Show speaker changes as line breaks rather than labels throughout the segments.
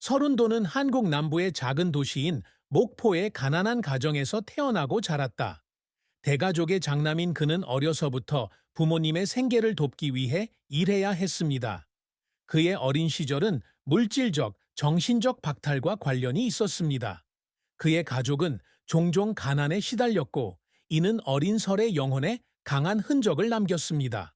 서른도는 한국 남부의 작은 도시인 목포의 가난한 가정에서 태어나고 자랐다. 대가족의 장남인 그는 어려서부터 부모님의 생계를 돕기 위해 일해야 했습니다. 그의 어린 시절은 물질적, 정신적 박탈과 관련이 있었습니다. 그의 가족은 종종 가난에 시달렸고, 이는 어린 설의 영혼에 강한 흔적을 남겼습니다.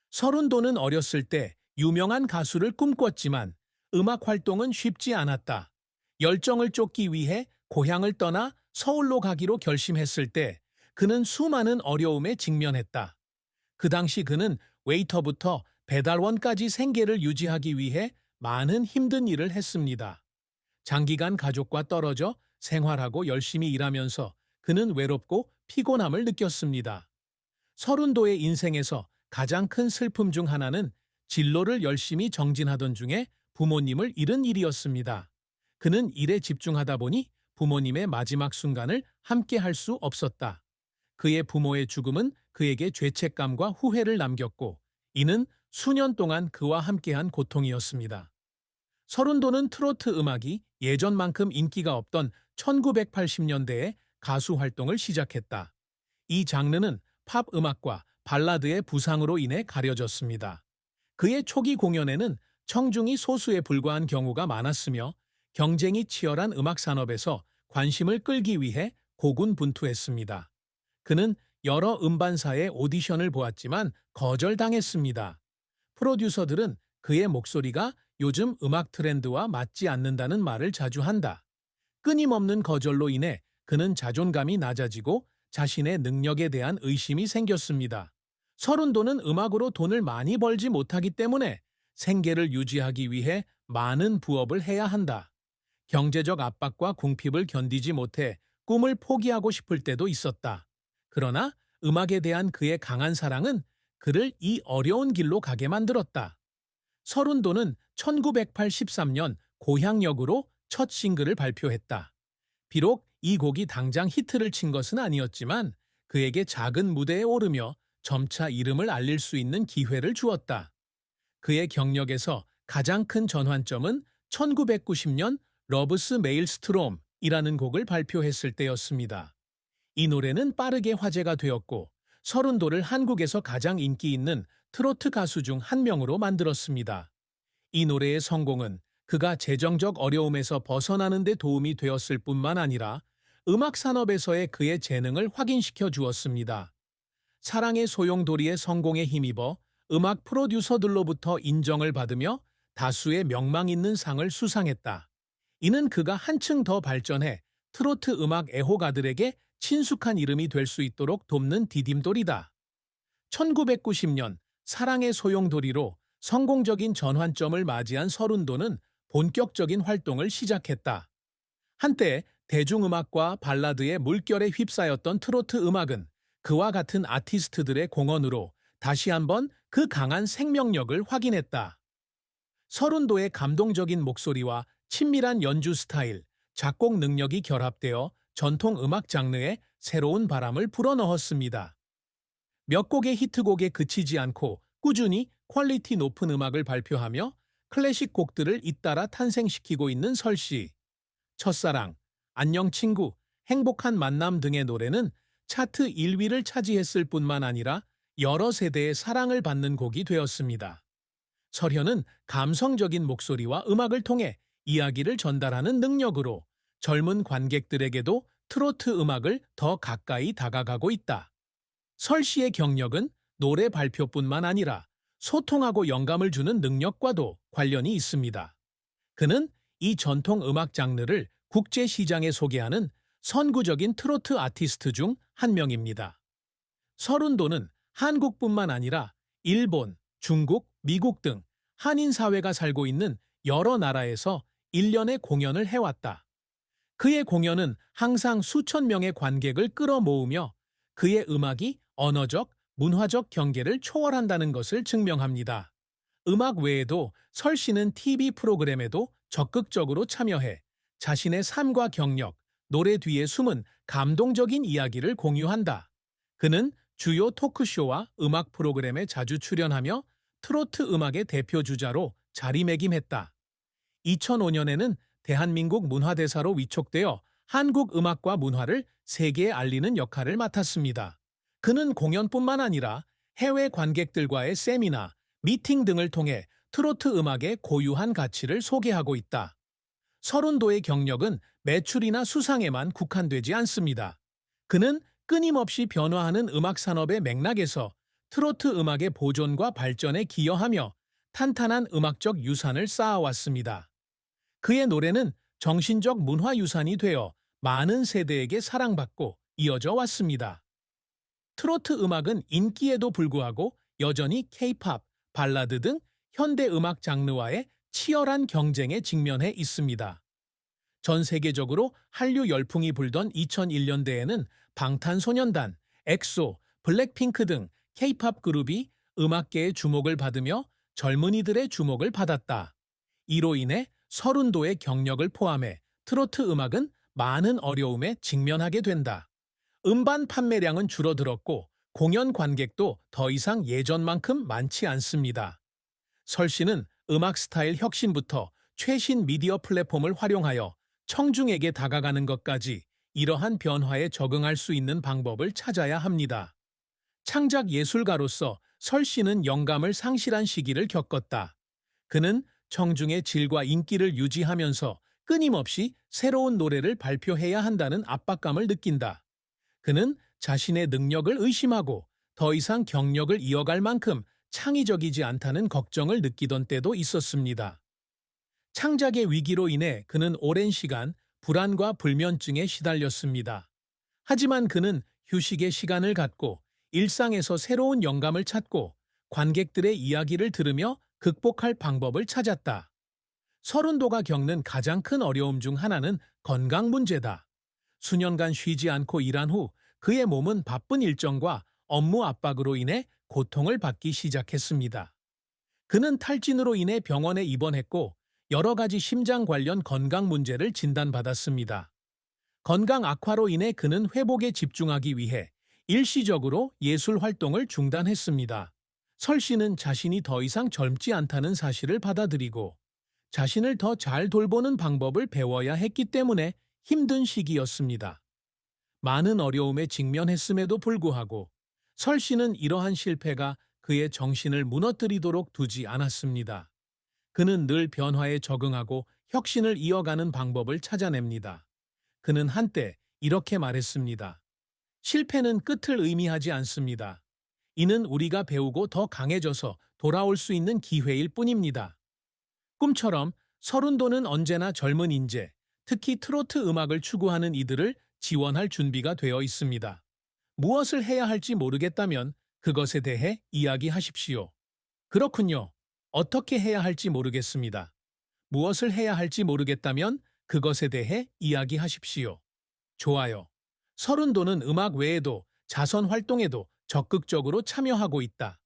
서른도는 어렸을 때 유명한 가수를 꿈꿨지만 음악 활동은 쉽지 않았다. 열정을 쫓기 위해 고향을 떠나 서울로 가기로 결심했을 때 그는 수많은 어려움에 직면했다. 그 당시 그는 웨이터부터 배달원까지 생계를 유지하기 위해 많은 힘든 일을 했습니다. 장기간 가족과 떨어져 생활하고 열심히 일하면서 그는 외롭고 피곤함을 느꼈습니다. 서른도의 인생에서 가장 큰 슬픔 중 하나는 진로를 열심히 정진하던 중에 부모님을 잃은 일이었습니다. 그는 일에 집중하다 보니 부모님의 마지막 순간을 함께 할 수 없었다. 그의 부모의 죽음은 그에게 죄책감과 후회를 남겼고, 이는 수년 동안 그와 함께한 고통이었습니다. 서른도는 트로트 음악이 예전만큼 인기가 없던 1980년대에 가수 활동을 시작했다. 이 장르는 팝 음악과 발라드의 부상으로 인해 가려졌습니다. 그의 초기 공연에는 청중이 소수에 불과한 경우가 많았으며, 경쟁이 치열한 음악 산업에서 관심을 끌기 위해 고군분투했습니다. 그는 여러 음반사의 오디션을 보았지만 거절당했습니다. 프로듀서들은 그의 목소리가 요즘 음악 트렌드와 맞지 않는다는 말을 자주 한다. 끊임없는 거절로 인해 그는 자존감이 낮아지고 자신의 능력에 대한 의심이 생겼습니다. 서른도는 음악으로 돈을 많이 벌지 못하기 때문에 생계를 유지하기 위해 많은 부업을 해야 한다. 경제적 압박과 궁핍을 견디지 못해 꿈을 포기하고 싶을 때도 있었다. 그러나 음악에 대한 그의 강한 사랑은 그를 이 어려운 길로 가게 만들었다. 서른도는 1983년 고향역으로 첫 싱글을 발표했다. 비록 이 곡이 당장 히트를 친 것은 아니었지만 그에게 작은 무대에 오르며 점차 이름을 알릴 수 있는 기회를 주었다. 그의 경력에서 가장 큰 전환점은 1990년 러브스 메일스트롬이라는 곡을 발표했을 때였습니다. 이 노래는 빠르게 화제가 되었고 서른도를 한국에서 가장 인기 있는 트로트 가수 중 한 명으로 만들었습니다. 이 노래의 성공은 그가 재정적 어려움에서 벗어나는 데 도움이 되었을 뿐만 아니라 음악 산업에서의 그의 재능을 확인시켜 주었습니다. 사랑의 소용돌이의 성공에 힘입어 음악 프로듀서들로부터 인정을 받으며 다수의 명망 있는 상을 수상했다. 이는 그가 한층 더 발전해 트로트 음악 애호가들에게 친숙한 이름이 될 수 있도록 돕는 디딤돌이다. 1990년 사랑의 소용돌이로 성공적인 전환점을 맞이한 서른도는 본격적인 활동을 시작했다. 한때 대중음악과 발라드의 물결에 휩싸였던 트로트 음악은 그와 같은 아티스트들의 공헌으로 다시 한번 그 강한 생명력을 확인했다. 서른도의 감동적인 목소리와 친밀한 연주 스타일, 작곡 능력이 결합되어 전통 음악 장르에 새로운 바람을 불어넣었습니다. 몇 곡의 히트곡에 그치지 않고 꾸준히 퀄리티 높은 음악을 발표하며 클래식 곡들을 잇따라 탄생시키고 있는 설씨. 첫사랑, 안녕 친구, 행복한 만남 등의 노래는 차트 1위를 차지했을 뿐만 아니라 여러 세대의 사랑을 받는 곡이 되었습니다. 설현은 감성적인 목소리와 음악을 통해 이야기를 전달하는 능력으로 젊은 관객들에게도 트로트 음악을 더 가까이 다가가고 있다. 설씨의 경력은 노래 발표뿐만 아니라 소통하고 영감을 주는 능력과도 관련이 있습니다. 그는 이 전통 음악 장르를 국제 시장에 소개하는 선구적인 트로트 아티스트 중 한 명입니다. 서른도는 한국뿐만 아니라 일본, 중국, 미국 등 한인 사회가 살고 있는 여러 나라에서 1년의 공연을 해왔다. 그의 공연은 항상 수천 명의 관객을 끌어모으며 그의 음악이 언어적, 문화적 경계를 초월한다는 것을 증명합니다. 음악 외에도 설씨는 TV 프로그램에도 적극적으로 참여해 자신의 삶과 경력, 노래 뒤에 숨은 감동적인 이야기를 공유한다. 그는 주요 토크쇼와 음악 프로그램에 자주 출연하며 트로트 음악의 대표 주자로 자리매김했다. 2005년에는 대한민국 문화대사로 위촉되어 한국 음악과 문화를 세계에 알리는 역할을 맡았습니다. 그는 공연뿐만 아니라 해외 관객들과의 세미나, 미팅 등을 통해 트로트 음악의 고유한 가치를 소개하고 있다. 서른도의 경력은 매출이나 수상에만 국한되지 않습니다. 그는 끊임없이 변화하는 음악 산업의 맥락에서 트로트 음악의 보존과 발전에 기여하며 탄탄한 음악적 유산을 쌓아왔습니다. 그의 노래는 정신적 문화유산이 되어 많은 세대에게 사랑받고 이어져 왔습니다. 트로트 음악은 인기에도 불구하고 여전히 케이팝, 발라드 등 현대 음악 장르와의 치열한 경쟁에 직면해 있습니다. 전 세계적으로 한류 열풍이 불던 2001년대에는 방탄소년단, 엑소, 블랙핑크 등 케이팝 그룹이 음악계의 주목을 받으며 젊은이들의 주목을 받았다. 이로 인해 서른도의 경력을 포함해 트로트 음악은 많은 어려움에 직면하게 된다. 음반 판매량은 줄어들었고 공연 관객도 더 이상 예전만큼 많지 않습니다. 설 씨는 음악 스타일 혁신부터 최신 미디어 플랫폼을 활용하여 청중에게 다가가는 것까지 이러한 변화에 적응할 수 있는 방법을 찾아야 합니다. 창작 예술가로서 설 씨는 영감을 상실한 시기를 겪었다. 그는 청중의 질과 인기를 유지하면서 끊임없이 새로운 노래를 발표해야 한다는 압박감을 느낀다. 그는 자신의 능력을 의심하고 더 이상 경력을 이어갈 만큼 창의적이지 않다는 걱정을 느끼던 때도 있었습니다. 창작의 위기로 인해 그는 오랜 시간 불안과 불면증에 시달렸습니다. 하지만 그는 휴식의 시간을 갖고 일상에서 새로운 영감을 찾고 관객들의 이야기를 들으며 극복할 방법을 찾았다. 서른도가 겪는 가장 큰 어려움 중 하나는 건강 문제다. 수년간 쉬지 않고 일한 후 그의 몸은 바쁜 일정과 업무 압박으로 인해 고통을 받기 시작했습니다. 그는 탈진으로 인해 병원에 입원했고 여러 가지 심장 관련 건강 문제를 진단받았습니다. 건강 악화로 인해 그는 회복에 집중하기 위해 일시적으로 예술 활동을 중단했습니다. 설 씨는 자신이 더 이상 젊지 않다는 사실을 받아들이고 자신을 더 잘 돌보는 방법을 배워야 했기 때문에 힘든 시기였습니다. 많은 어려움에 직면했음에도 불구하고 설 씨는 이러한 실패가 그의 정신을 무너뜨리도록 두지 않았습니다. 그는 늘 변화에 적응하고 혁신을 이어가는 방법을 찾아냅니다. 그는 한때 이렇게 말했습니다. 실패는 끝을 의미하지 않습니다. 이는 우리가 배우고 더 강해져서 돌아올 수 있는 기회일 뿐입니다. 꿈처럼 서른도는 언제나 젊은 인재, 특히 트로트 음악을 추구하는 이들을 지원할 준비가 되어 있습니다. 무엇을 해야 할지 모르겠다면 그것에 대해 이야기하십시오. 그렇군요. 어떻게 해야 할지 모르겠습니다. 무엇을 해야 할지 모르겠다면 그것에 대해 이야기하십시오. 좋아요. 서른도는 음악 외에도 자선 활동에도 적극적으로 참여하고 있다.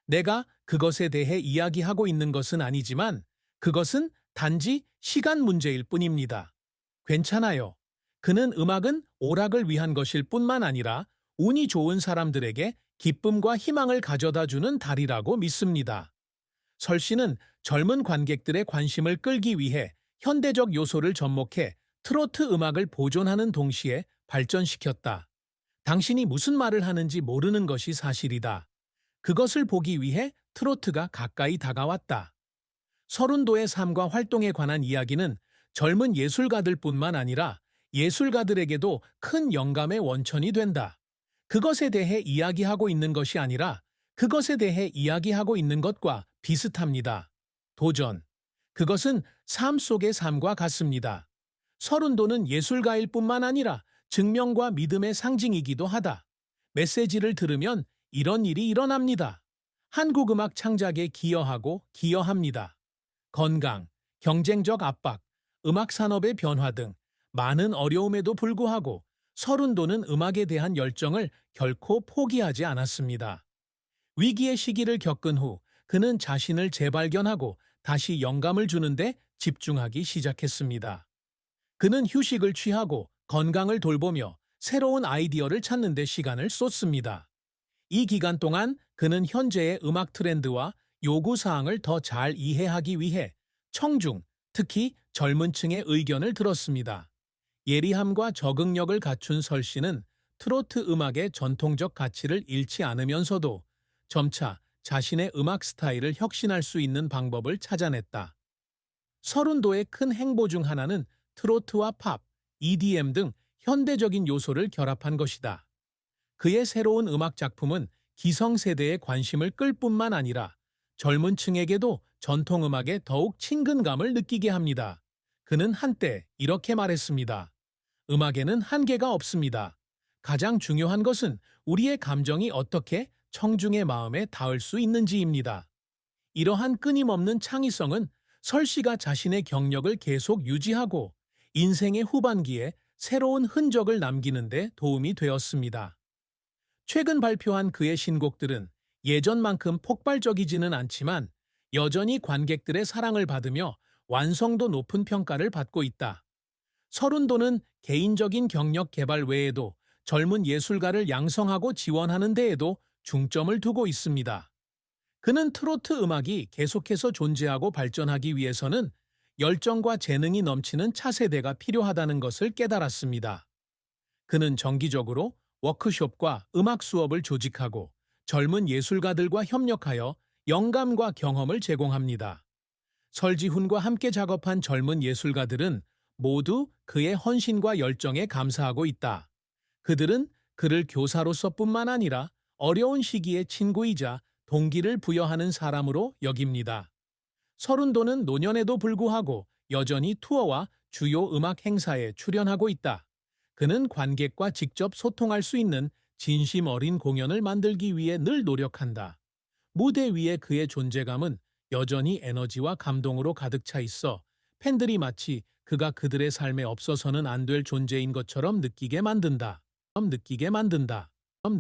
내가 그것에 대해 이야기하고 있는 것은 아니지만 그것은 단지 시간 문제일 뿐입니다. 괜찮아요. 그는 음악은 오락을 위한 것일 뿐만 아니라 운이 좋은 사람들에게 기쁨과 희망을 가져다 주는 달이라고 믿습니다. 설 씨는 젊은 관객들의 관심을 끌기 위해 현대적 요소를 접목해 트로트 음악을 보존하는 동시에 발전시켰다. 당신이 무슨 말을 하는지 모르는 것이 사실이다. 그것을 보기 위해 트로트가 가까이 다가왔다. 서른도의 삶과 활동에 관한 이야기는 젊은 예술가들뿐만 아니라 예술가들에게도 큰 영감의 원천이 된다. 그것에 대해 이야기하고 있는 것이 아니라 그것에 대해 이야기하고 있는 것과 비슷합니다. 도전. 그것은 삶 속의 삶과 같습니다. 서른도는 예술가일 뿐만 아니라 증명과 믿음의 상징이기도 하다. 메시지를 들으면 이런 일이 일어납니다. 한국 음악 창작에 기여하고 기여합니다. 건강, 경쟁적 압박, 음악 산업의 변화 등 많은 어려움에도 불구하고 서른도는 음악에 대한 열정을 결코 포기하지 않았습니다. 위기의 시기를 겪은 후 그는 자신을 재발견하고 다시 영감을 주는데 집중하기 시작했습니다. 그는 휴식을 취하고 건강을 돌보며 새로운 아이디어를 찾는 데 시간을 쏟습니다. 이 기간 동안 그는 현재의 음악 트렌드와 요구사항을 더 잘 이해하기 위해 청중, 특히 젊은 층의 의견을 들었습니다. 예리함과 적응력을 갖춘 설 씨는 트로트 음악의 전통적 가치를 잃지 않으면서도 점차 자신의 음악 스타일을 혁신할 수 있는 방법을 찾아냈다. 서른도의 큰 행보 중 하나는 트로트와 팝, EDM 등 현대적인 요소를 결합한 것이다. 그의 새로운 음악 작품은 기성세대의 관심을 끌 뿐만 아니라 젊은 층에게도 전통음악에 더욱 친근감을 느끼게 합니다. 그는 한때 이렇게 말했습니다. 음악에는 한계가 없습니다. 가장 중요한 것은 우리의 감정이 어떻게 청중의 마음에 닿을 수 있는지입니다. 이러한 끊임없는 창의성은 설 씨가 자신의 경력을 계속 유지하고 인생의 후반기에 새로운 흔적을 남기는 데 도움이 되었습니다. 최근 발표한 그의 신곡들은 예전만큼 폭발적이지는 않지만 여전히 관객들의 사랑을 받으며 완성도 높은 평가를 받고 있다. 서른도는 개인적인 경력 개발 외에도 젊은 예술가를 양성하고 지원하는 데에도 중점을 두고 있습니다. 그는 트로트 음악이 계속해서 존재하고 발전하기 위해서는 열정과 재능이 넘치는 차세대가 필요하다는 것을 깨달았습니다. 그는 정기적으로 워크숍과 음악 수업을 조직하고 젊은 예술가들과 협력하여 영감과 경험을 제공합니다. 설지훈과 함께 작업한 젊은 예술가들은 모두 그의 헌신과 열정에 감사하고 있다. 그들은 그를 교사로서뿐만 아니라 어려운 시기에 친구이자 동기를 부여하는 사람으로 여깁니다. 서른도는 노년에도 불구하고 여전히 투어와 주요 음악 행사에 출연하고 있다. 그는 관객과 직접 소통할 수 있는 진심 어린 공연을 만들기 위해 늘 노력한다. 무대 위에 그의 존재감은 여전히 에너지와 감동으로 가득 차 있어 팬들이 마치 그가 그들의 삶에 없어서는 안 될 존재인 것처럼 느끼게 만든다.